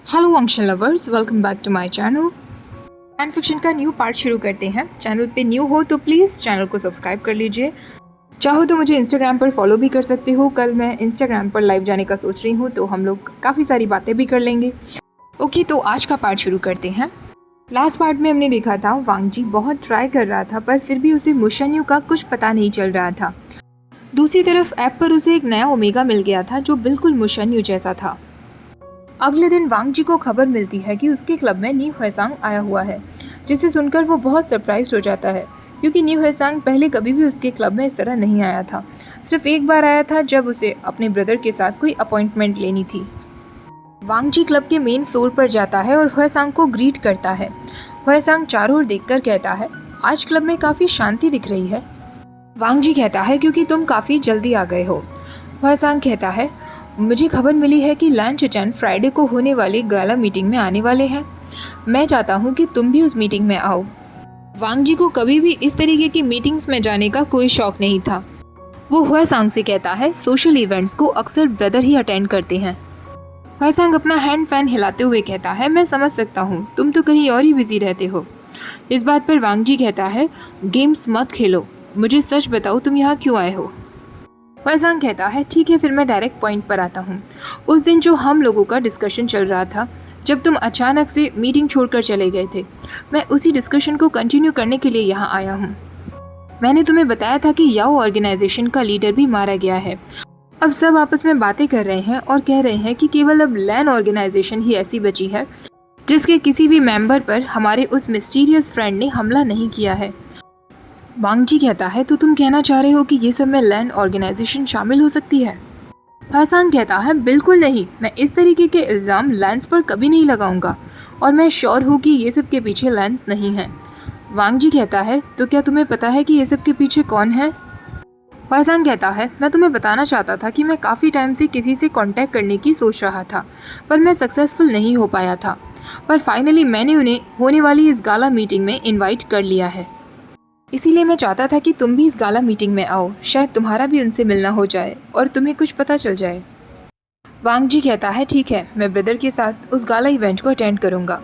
Hello function lovers, welcome back to my channel. Fan fiction का new part शुरू करते हैं। चैनल पे न्यू हो तो प्लीज़ चैनल को सब्सक्राइब कर लीजिए। चाहो तो मुझे इंस्टाग्राम पर फॉलो भी कर सकते हो। कल मैं इंस्टाग्राम पर लाइव जाने का सोच रही हूँ, तो हम लोग काफ़ी सारी बातें भी कर लेंगे। ओके, तो आज का पार्ट शुरू करते हैं। लास्ट पार्ट में हमने देखा था वांग जी बहुत ट्राई कर रहा था, पर फिर भी उसे मुशन यू का कुछ पता नहीं चल रहा था। दूसरी तरफ ऐप पर उसे एक नया ओमेगा मिल गया था जो बिल्कुल मुशन यू जैसा था। अगले दिन वांग जी को खबर मिलती है कि उसके क्लब में न्यू हेसांग आया हुआ है, जिसे सुनकर वो बहुत सरप्राइज हो जाता है, क्योंकि न्यू हेसांग पहले कभी भी उसके क्लब में इस तरह नहीं आया था। सिर्फ एक बार आया था, जब उसे अपने ब्रदर के साथ कोई अपॉइंटमेंट लेनी थी। वांग जी क्लब के मेन फ्लोर पर जाता है और हेसांग को ग्रीट करता है। हेसांग चारों ओर देखकर कहता है, आज क्लब में काफ़ी शांति दिख रही है। वांग जी कहता है, क्योंकि तुम काफ़ी जल्दी आ गए हो। हेसांग कहता है, मुझे खबर मिली है कि लैन चचैन फ्राइडे को होने वाली गाला मीटिंग में आने वाले हैं। मैं चाहता हूँ कि तुम भी उस मीटिंग में आओ। वांग जी को कभी भी इस तरीके की मीटिंग्स में जाने का कोई शौक नहीं था। वो हुएसांग से कहता है, सोशल इवेंट्स को अक्सर ब्रदर ही अटेंड करते हैं। हुएसांग अपना हैंड फैन हिलाते हुए कहता है, मैं समझ सकता हूँ, तुम तो कहीं और ही बिजी रहते हो। इस बात पर वांग जी कहता है, गेम्स मत खेलो, मुझे सच बताओ तुम यहाँ क्यों आए हो। हुएसांग कहता है, ठीक है, फिर मैं डायरेक्ट पॉइंट पर आता हूँ। उस दिन जो हम लोगों का डिस्कशन चल रहा था, जब तुम अचानक से मीटिंग छोड़कर चले गए थे, मैं उसी डिस्कशन को कंटिन्यू करने के लिए यहाँ आया हूँ। मैंने तुम्हें बताया था कि याओ ऑर्गेनाइजेशन का लीडर भी मारा गया है। अब सब आपस में बातें कर रहे हैं और कह रहे हैं कि केवल अब लैन ऑर्गेनाइजेशन ही ऐसी बची है जिसके किसी भी मेंबर पर हमारे उस मिस्टीरियस फ्रेंड ने हमला नहीं किया है। वांग जी कहता है, तो तुम कहना चाह रहे हो कि ये सब में लैन ऑर्गेनाइजेशन शामिल हो सकती है। हासान कहता है, बिल्कुल नहीं, मैं इस तरीके के इल्ज़ाम लैंस पर कभी नहीं लगाऊंगा और मैं श्योर हूँ कि ये सब के पीछे लैंस नहीं है। वांग जी कहता है, तो क्या तुम्हें पता है कि ये सब के पीछे कौन है। हासान कहता है, मैं तुम्हें बताना चाहता था कि मैं काफ़ी टाइम से किसी से कांटेक्ट करने की सोच रहा था, पर मैं सक्सेसफुल नहीं हो पाया था। पर फाइनली मैंने उन्हें होने वाली इस गाला मीटिंग में इनवाइट कर लिया है। इसीलिए मैं चाहता था कि तुम भी इस गाला मीटिंग में आओ, शायद तुम्हारा भी उनसे मिलना हो जाए और तुम्हें कुछ पता चल जाए। वांग जी कहता है, ठीक है, मैं ब्रदर के साथ उस गाला इवेंट को अटेंड करूंगा।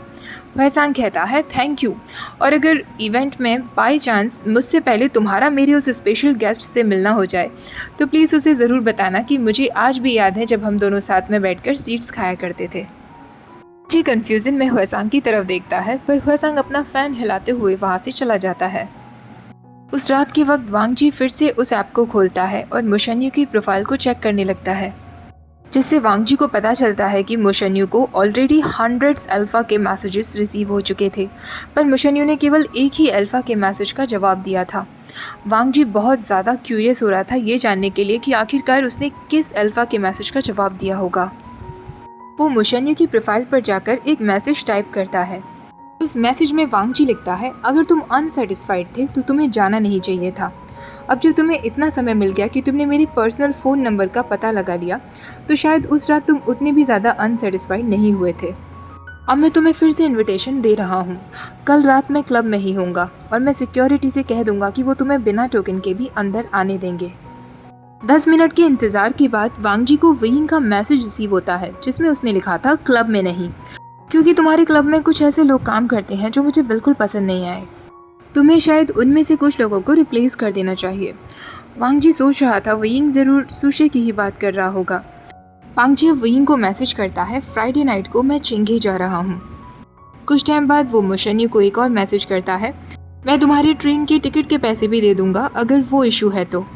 वहसांग कहता है, थैंक यू, और अगर इवेंट में बाई चांस मुझसे पहले तुम्हारा मेरे उस स्पेशल गेस्ट से मिलना हो जाए तो प्लीज़ उसे ज़रूर बताना कि मुझे आज भी याद है जब हम दोनों साथ में बैठकर सीड्स खाया करते थे। जी कन्फ्यूजन में हुएसांग की तरफ देखता है, पर हुएसांग अपना फ़ैन हिलाते हुए वहाँ से चला जाता है। उस रात के वक्त वांग जी फिर से उस ऐप को खोलता है और मुशन्यू की प्रोफाइल को चेक करने लगता है, जिससे वांग जी को पता चलता है कि मुशन्यू को ऑलरेडी हंड्रेड्स अल्फ़ा के मैसेजेस रिसीव हो चुके थे, पर मुशन्यू ने केवल एक ही अल्फ़ा के मैसेज का जवाब दिया था। वांग जी बहुत ज़्यादा क्यूरियस हो रहा था ये जानने के लिए कि आखिरकार उसने किस अल्फ़ा के मैसेज का जवाब दिया होगा। वो मुशन्यू की प्रोफाइल पर जाकर एक मैसेज टाइप करता है। उस मैसेज में वांग जी लिखता है, अगर तुम अनसेटिस्फाइड थे तो तुम्हें जाना नहीं चाहिए था। अब जब तुम्हें इतना समय मिल गया कि तुमने मेरे पर्सनल फ़ोन नंबर का पता लगा लिया, तो शायद उस रात तुम उतने भी ज़्यादा अनसेटिस्फाइड नहीं हुए थे। अब मैं तुम्हें फिर से इनविटेशन दे रहा हूँ। कल रात मैं क्लब में ही होऊंगा और मैं सिक्योरिटी से कह दूंगा कि वो तुम्हें बिना टोकन के भी अंदर आने देंगे। 10 मिनट के इंतज़ार के बाद वांग जी को विंग का मैसेज रिसीव होता है, जिसमें उसने लिखा था, क्लब में नहीं, क्योंकि तुम्हारे क्लब में कुछ ऐसे लोग काम करते हैं जो मुझे बिल्कुल पसंद नहीं आए। तुम्हें शायद उनमें से कुछ लोगों को रिप्लेस कर देना चाहिए। वांग जी सोच रहा था विंग ज़रूर सुशे की ही बात कर रहा होगा। वांग जी अब विंग को मैसेज करता है, फ्राइडे नाइट को मैं चिंगे जा रहा हूँ। कुछ टाइम बाद वो मुशन्यू को एक और मैसेज करता है, मैं तुम्हारी ट्रेन के टिकट के पैसे भी दे दूंगा अगर वो इशू है तो।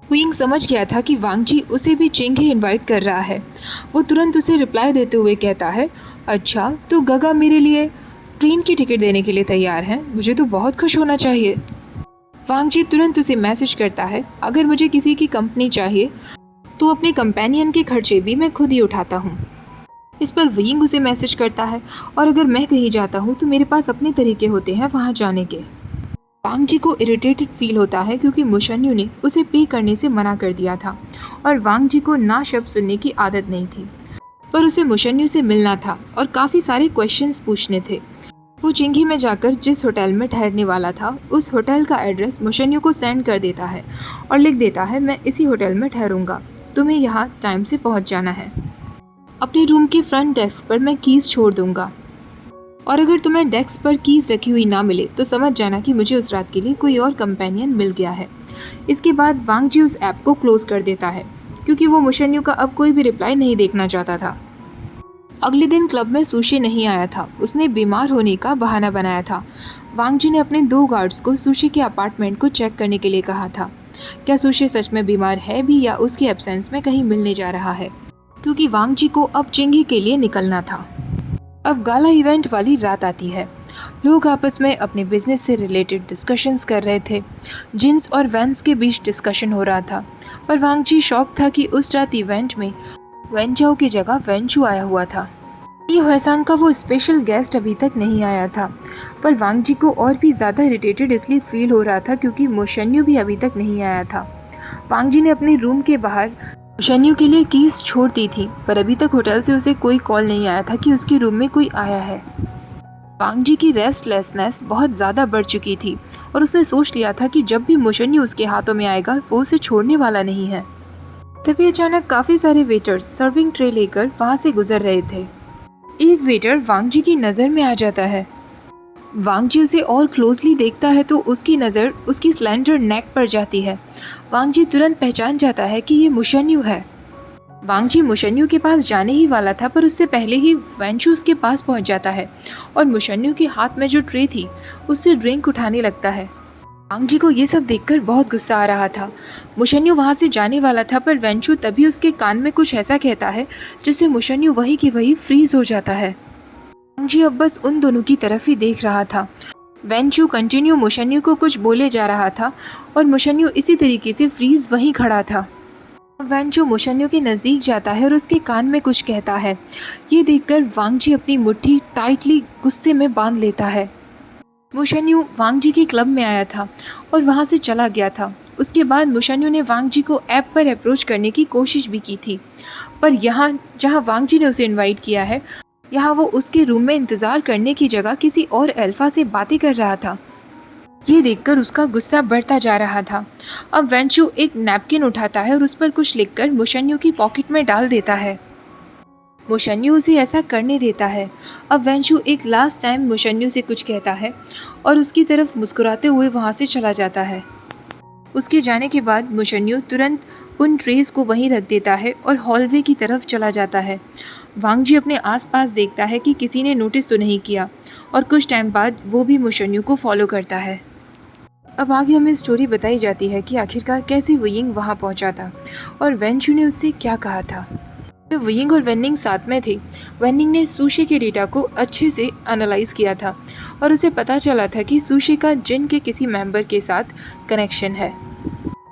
विंग समझ गया था कि वांग जी उसे भी चिंगे इनवाइट कर रहा है। वो तुरंत उसे रिप्लाई देते हुए कहता है, अच्छा, तो गगा मेरे लिए ट्रेन की टिकट देने के लिए तैयार हैं, मुझे तो बहुत खुश होना चाहिए। वांग जी तुरंत उसे मैसेज करता है, अगर मुझे किसी की कंपनी चाहिए तो अपने कंपेनियन के खर्चे भी मैं खुद ही उठाता हूँ। इस पर विंग उसे मैसेज करता है, और अगर मैं कहीं जाता हूँ तो मेरे पास अपने तरीके होते हैं वहाँ जाने के। वांग जी को इरिटेटेड फील होता है क्योंकि मुशन्यू ने उसे पे करने से मना कर दिया था और वांग जी को ना शब्द सुनने की आदत नहीं थी, पर उसे मुशन्यू से मिलना था और काफ़ी सारे क्वेश्चंस पूछने थे। वो चिंगी में जाकर जिस होटल में ठहरने वाला था उस होटल का एड्रेस मुशन्यू को सेंड कर देता है और लिख देता है, मैं इसी होटल में ठहरूंगा, तुम्हें यहाँ टाइम से पहुँच जाना है। अपने रूम के फ्रंट डेस्क पर मैं कीज़ छोड़ दूंगा, और अगर तुम्हें डेस्क पर कीज़ रखी हुई ना मिले तो समझ जाना कि मुझे उस रात के लिए कोई और कंपेनियन मिल गया है। इसके बाद वांग जी उस ऐप को क्लोज कर देता है क्योंकि वो मुशन्यू का अब कोई भी रिप्लाई नहीं देखना चाहता था। अगले दिन क्लब में सुशी नहीं आया था। उसने बीमार होने का बहाना बनाया था। वांग जी ने अपने 2 गार्ड्स को सुशी के अपार्टमेंट को चेक करने के लिए कहा था। क्या सुशी सच में बीमार है भी या उसके एब्सेंस में कहीं मिलने जा रहा है, क्योंकि वांग जी को अब चिंगी के लिए निकलना था। अब गाला इवेंट वाली रात आती है। लोग आपस में अपने बिजनेस से रिलेटेड डिस्कशंस कर रहे थे। जिन्स और वैंस के बीच डिस्कशन हो रहा था, पर वांग जी शॉक था कि उस रात इवेंट में वेंचाओ की जगह वेंचू आया हुआ था। ये हुएसांग का वो स्पेशल गेस्ट अभी तक नहीं आया था, पर वांग जी को और भी ज़्यादा इरिटेटेड इसलिए फील हो रहा था क्योंकि मुशन्यू भी अभी तक नहीं आया था। वांग जी ने अपने रूम के बाहर मुशन्यू के लिए कीज़ छोड़ दी थी, पर अभी तक होटल से उसे कोई कॉल नहीं आया था कि उसके रूम में कोई आया है। वांग जी की रेस्टलेसनेस बहुत ज़्यादा बढ़ चुकी थी और उसने सोच लिया था कि जब भी मुशन्यू उसके हाथों में आएगा वो उसे छोड़ने वाला नहीं है। तभी अचानक काफ़ी सारे वेटर्स सर्विंग ट्रे लेकर वहाँ से गुजर रहे थे। एक वेटर वांग जी की नज़र में आ जाता है। वांग जी उसे और क्लोजली देखता है तो उसकी नज़र उसकी स्लेंडर नेक पर जाती है। वांग जी तुरंत पहचान जाता है कि ये मुशन्यू है। वांग जी मुशन्यू के पास जाने ही वाला था, पर उससे पहले ही वेंचू उसके पास पहुंच जाता है और मुशन्यू के हाथ में जो ट्रे थी उससे ड्रिंक उठाने लगता है। वांग जी को ये सब देखकर बहुत गुस्सा आ रहा था। मुशन्यू वहाँ से जाने वाला था, पर वेंचू तभी उसके कान में कुछ ऐसा कहता है जिससे मुशन्यू वही की वही फ्रीज हो जाता है। वांग जी अब बस उन दोनों की तरफ ही देख रहा था। वेंचू कंटिन्यू मुशन्यू को कुछ बोले जा रहा था और मुशन्यू इसी तरीके से फ्रीज वहीं खड़ा था। वेंचू मुशन्यू के नज़दीक जाता है और उसके कान में कुछ कहता है। ये देखकर वांग जी अपनी मुट्ठी टाइटली गुस्से में बांध लेता है। मुशन्यू वांग जी के क्लब में आया था और वहाँ से चला गया था। उसके बाद मुशन्यू ने वांग जी को ऐप पर अप्रोच करने की कोशिश भी की थी, पर यहाँ जहाँ वांग जी ने उसे इनवाइट किया है यहाँ वो उसके रूम में इंतज़ार करने की जगह किसी और अल्फा से बातें कर रहा था। ये देखकर उसका गुस्सा बढ़ता जा रहा था। अब वेंचू एक नैपकिन उठाता है और उस पर कुछ लिखकर मुशन्यू की पॉकेट में डाल देता है। मुशन्यू उसे ऐसा करने देता है। अब वेंचू एक लास्ट टाइम मुशन्यू से कुछ कहता है और उसकी तरफ मुस्कुराते हुए वहाँ से चला जाता है। उसके जाने के बाद मुशन्यू तुरंत उन ट्रेस को वहीं रख देता है और हॉलवे की तरफ चला जाता है। वांग जी अपने आसपास देखता है कि किसी ने नोटिस तो नहीं किया और कुछ टाइम बाद वो भी मुशन्यू को फॉलो करता है। अब आगे हमें स्टोरी बताई जाती है कि आखिरकार कैसे वुयिंग वहाँ पहुँचा था और वेंचू ने उससे क्या कहा था। जब वुयिंग और वेनिंग साथ में थे, वेनिंग ने सुशी के डेटा को अच्छे से एनालाइज किया था और उसे पता चला था कि सुशी का जिन के किसी मेंबर के साथ कनेक्शन है।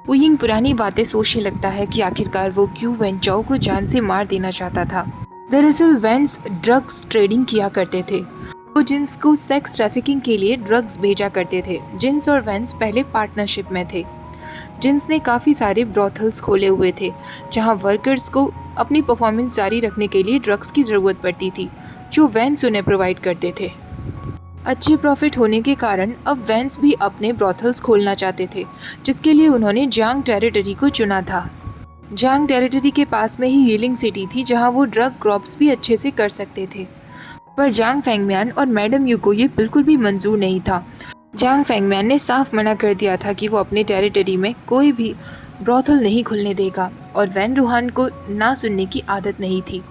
वुयिंग पुरानी बातें सोचने लगता है कि आखिरकार वो क्यों वेंचाओ को जान से मार देना चाहता था। दरअसल वेंस ड्रग्स ट्रेडिंग किया करते थे। वो जिन्स को सेक्स ट्रैफिकिंग के लिए ड्रग्स भेजा करते थे। जिन्स और वेंस पहले पार्टनरशिप में थे। जिन्स ने काफ़ी सारे ब्रॉथल्स खोले हुए थे जहां वर्कर्स को अपनी परफॉर्मेंस जारी रखने के लिए ड्रग्स की ज़रूरत पड़ती थी, जो वेंस उन्हें प्रोवाइड करते थे। अच्छे प्रॉफिट होने के कारण अब वेंस भी अपने ब्रॉथल्स खोलना चाहते थे, जिसके लिए उन्होंने जांग टेरिटरी को चुना था। जांग टेरिटरी के पास में ही हीलिंग सिटी थी जहां वो ड्रग क्रॉप्स भी अच्छे से कर सकते थे, पर जांग फेंगम्यान और मैडम यू को ये बिल्कुल भी मंजूर नहीं था। जांग फेंगम्यान ने साफ मना कर दिया था कि वो अपने टेरिटरी में कोई भी ब्रॉथल नहीं खुलने देगा और वैन रूहान को ना सुनने की आदत नहीं थी,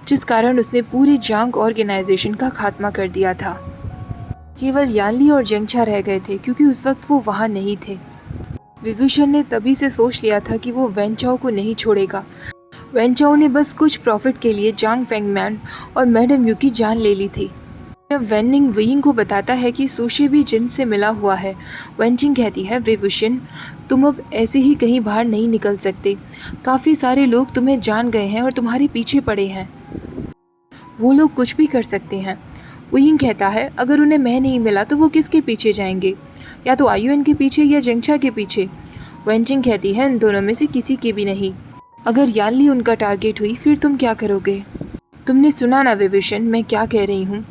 जिस कारण उसने पूरे जांग ऑर्गेनाइजेशन का खात्मा कर दिया था। केवल यानली और जेंगछा रह गए थे क्योंकि उस वक्त वो वहाँ नहीं थे। विभूषण ने तभी से सोच लिया था कि वो वेंचाओ को नहीं छोड़ेगा। वेंचाओ ने बस कुछ प्रॉफिट के लिए जांग फेंगम्यान और मैडम यू की जान ले ली थी। जब वेनिंग वुयिंग को बताता है कि सुशी भी जिन से मिला हुआ है, वेंचिंग कहती है, विभूषण तुम अब ऐसे ही कहीं बाहर नहीं निकल सकते। काफ़ी सारे लोग तुम्हें जान गए हैं और तुम्हारे पीछे पड़े हैं। वो लोग कुछ भी कर सकते हैं। वुयिंग कहता है, अगर उन्हें मैं नहीं मिला तो वो किसके पीछे जाएंगे, या तो आयुएन के पीछे या जेंगछा के पीछे। वेंचिंग कहती है, इन दोनों में से किसी के भी नहीं। अगर यानली उनका टारगेट हुई फिर तुम क्या करोगे? तुमने सुना ना विभूषण, मैं क्या कह रही हूँ।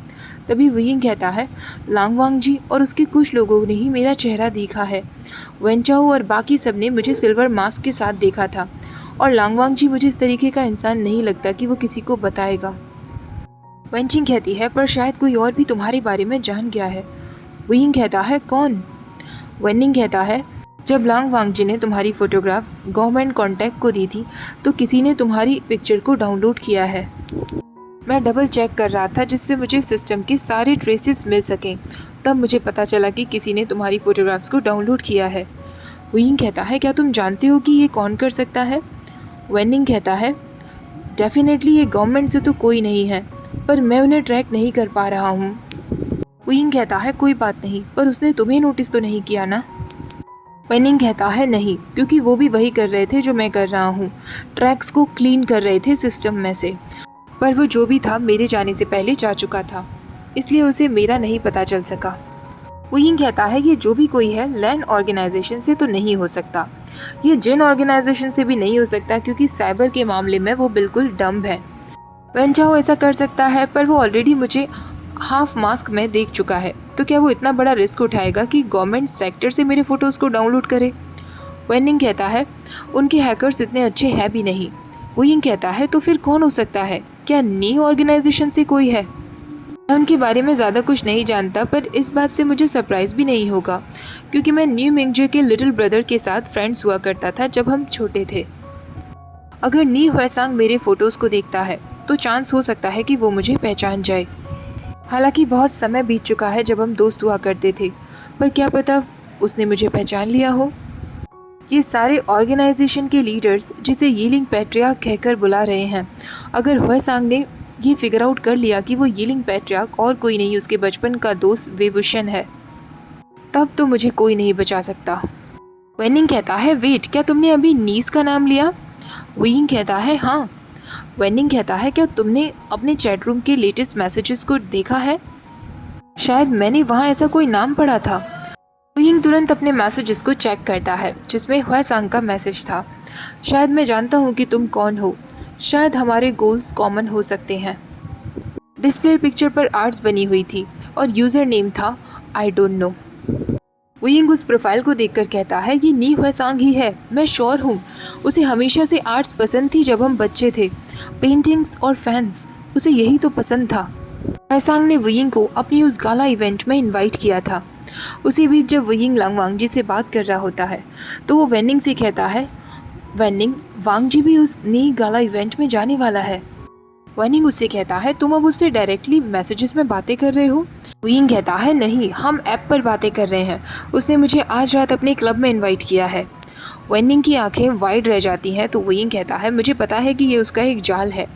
तभी वुयिंग कहता है, लांगवांग जी और उसके कुछ लोगों ने ही मेरा चेहरा देखा है। वेंचाओ और बाकी सब ने मुझे सिल्वर मास्क के साथ देखा था और लांगवांग जी मुझे इस तरीके का इंसान नहीं लगता कि वो किसी को बताएगा। वेनचिंग कहती है पर शायद कोई और भी तुम्हारे बारे में जान गया है। वुयिंग कहता है कौन? वेनिंग कहता है जब लांगवांग जी ने तुम्हारी फ़ोटोग्राफ गवर्नमेंट कॉन्टैक्ट को दी थी तो किसी ने तुम्हारी पिक्चर को डाउनलोड किया है। मैं डबल चेक कर रहा था जिससे मुझे सिस्टम के सारे ट्रेसेस मिल सकें, तब मुझे पता चला कि किसी ने तुम्हारी फ़ोटोग्राफ्स को डाउनलोड किया है। वुयिंग कहता है क्या तुम जानते हो कि ये कौन कर सकता है? वेनिंग कहता है डेफिनेटली ये गवर्नमेंट से तो कोई नहीं है, पर मैं उन्हें ट्रैक नहीं कर पा रहा हूँ। वुयिंग कहता है कोई बात नहीं, पर उसने तुम्हें नोटिस तो नहीं किया ना? वेनिंग कहता है नहीं, क्योंकि वो भी वही कर रहे थे जो मैं कर रहा हूँ, ट्रैक्स को क्लीन कर रहे थे सिस्टम में से। पर वो जो भी था मेरे जाने से पहले जा चुका था, इसलिए उसे मेरा नहीं पता चल सका। वुयिंग कहता है ये जो भी कोई है लैंड ऑर्गेनाइजेशन से तो नहीं हो सकता, ये जिन ऑर्गेनाइजेशन से भी नहीं हो सकता, क्योंकि साइबर के मामले में वो बिल्कुल डम्ब है। वेन चाओ ऐसा कर सकता है, पर वो ऑलरेडी मुझे हाफ मास्क में देख चुका है, तो क्या वो इतना बड़ा रिस्क उठाएगा कि गवर्नमेंट सेक्टर से मेरे फ़ोटोज़ को डाउनलोड करे? वेनिंग कहता है उनके हैकर्स इतने अच्छे हैं भी नहीं। वुयिंग कहता है तो फिर कौन हो सकता है? क्या नी ऑर्गेनाइजेशन से कोई है? मैं उनके बारे में ज़्यादा कुछ नहीं जानता, पर इस बात से मुझे सरप्राइज़ भी नहीं होगा, क्योंकि मैं न्यू मिंगजे के लिटिल ब्रदर के साथ फ्रेंड्स हुआ करता था जब हम छोटे थे। अगर नी हुएसांग मेरे फ़ोटोज़ को देखता है तो चांस हो सकता है कि वो मुझे पहचान जाए। हालांकि बहुत समय बीत चुका है जब हम दोस्त हुआ करते थे, पर क्या पता उसने मुझे पहचान लिया हो। ये सारे ऑर्गेनाइजेशन के लीडर्स जिसे यीलिंग पैट्रियार्क कहकर बुला रहे हैं, अगर हुएसांग ने ये फिगर आउट कर लिया कि वो यीलिंग पैट्रियार्क और कोई नहीं उसके बचपन का दोस्त वेवुशन है, तब तो मुझे कोई नहीं बचा सकता। वेनिंग कहता है वेट, क्या तुमने अभी नीस का नाम लिया? वुयिंग कहता है हाँ। वेनिंग कहता है क्या तुमने अपने चैट रूम के लेटेस्ट मैसेजेस को देखा है? शायद मैंने वहाँ ऐसा कोई नाम पढ़ा था। वुयिंग तुरंत अपने मैसेजेस को चेक करता है जिसमें हुएसांग का मैसेज था। शायद मैं जानता हूँ कि तुम कौन हो, शायद हमारे गोल्स कॉमन हो सकते हैं। डिस्प्ले पिक्चर पर आर्ट्स बनी हुई थी और यूज़र नेम था आई डोंट नो। वुयिंग उस प्रोफाइल को देखकर कहता है ये नी हुएसांग ही है, मैं श्योर हूँ। उसे हमेशा से आर्ट्स पसंद थी जब हम बच्चे थे, पेंटिंग्स और फैंस, उसे यही तो पसंद था। हुएसांग ने वुयिंग को अपनी उस गाला इवेंट में इनवाइट किया था। उसी बीच जब वुयिंग लांगवांग जी से बात कर रहा होता है तो वो वेनिंग से कहता है वेनिंग, वांग जी भी उस नी गाला इवेंट में जाने वाला है। वेनिंग उससे कहता है तुम अब उससे डायरेक्टली मैसेजेस में बातें कर रहे हो? वुयिंग कहता है नहीं, हम ऐप पर बातें कर रहे हैं, उसने मुझे आज रात अपने क्लब में इनवाइट किया है। वेनिंग की आंखें वाइड रह जाती हैं तो वुयिंग कहता है मुझे पता है कि ये उसका एक जाल है,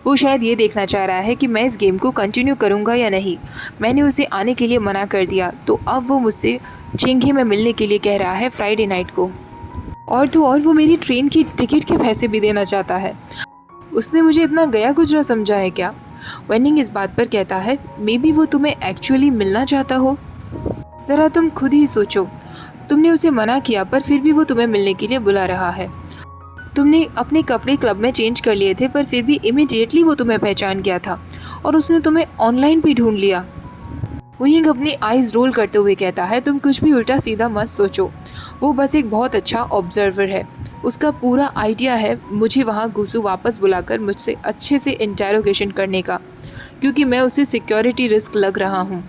वो शायद ये देखना चाह रहा है कि मैं इस गेम को कंटिन्यू करूंगा या नहीं। मैंने उसे आने के लिए मना कर दिया, तो अब वो मुझसे चिंघे में मिलने के लिए कह रहा है फ्राइडे नाइट को, और तो और वो मेरी ट्रेन की टिकट के पैसे भी देना चाहता है। उसने मुझे इतना गया गुजरा समझा है क्या? वेनिंग इस बात पर कहता है मे बी वो तुम्हें एक्चुअली मिलना चाहता हो। ज़रा तुम खुद ही सोचो, तुमने उसे मना किया पर फिर भी वो तुम्हें मिलने के लिए बुला रहा है। तुमने अपने कपड़े क्लब में चेंज कर लिए थे, पर फिर भी इमीडिएटली वो तुम्हें पहचान गया था और उसने तुम्हें ऑनलाइन भी ढूंढ लिया। वुयिंग अपनी आइज़ रोल करते हुए कहता है तुम कुछ भी उल्टा सीधा मत सोचो, वो बस एक बहुत अच्छा ऑब्जर्वर है। उसका पूरा आइडिया है मुझे वहाँ गुसू वापस बुलाकर मुझसे अच्छे से इंटेरोगेशन करने का, क्योंकि मैं उसे सिक्योरिटी रिस्क लग रहा हूँ।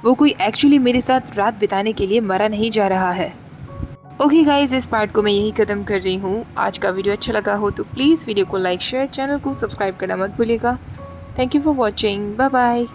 वो कोई एक्चुअली मेरे साथ रात बिताने के लिए मरा नहीं जा रहा है। ओके गाइज, इस पार्ट को मैं यही ख़त्म कर रही हूँ। आज का वीडियो अच्छा लगा हो तो प्लीज़ वीडियो को लाइक शेयर, चैनल को सब्सक्राइब करना मत भूलिएगा। Thank you for watching, bye bye.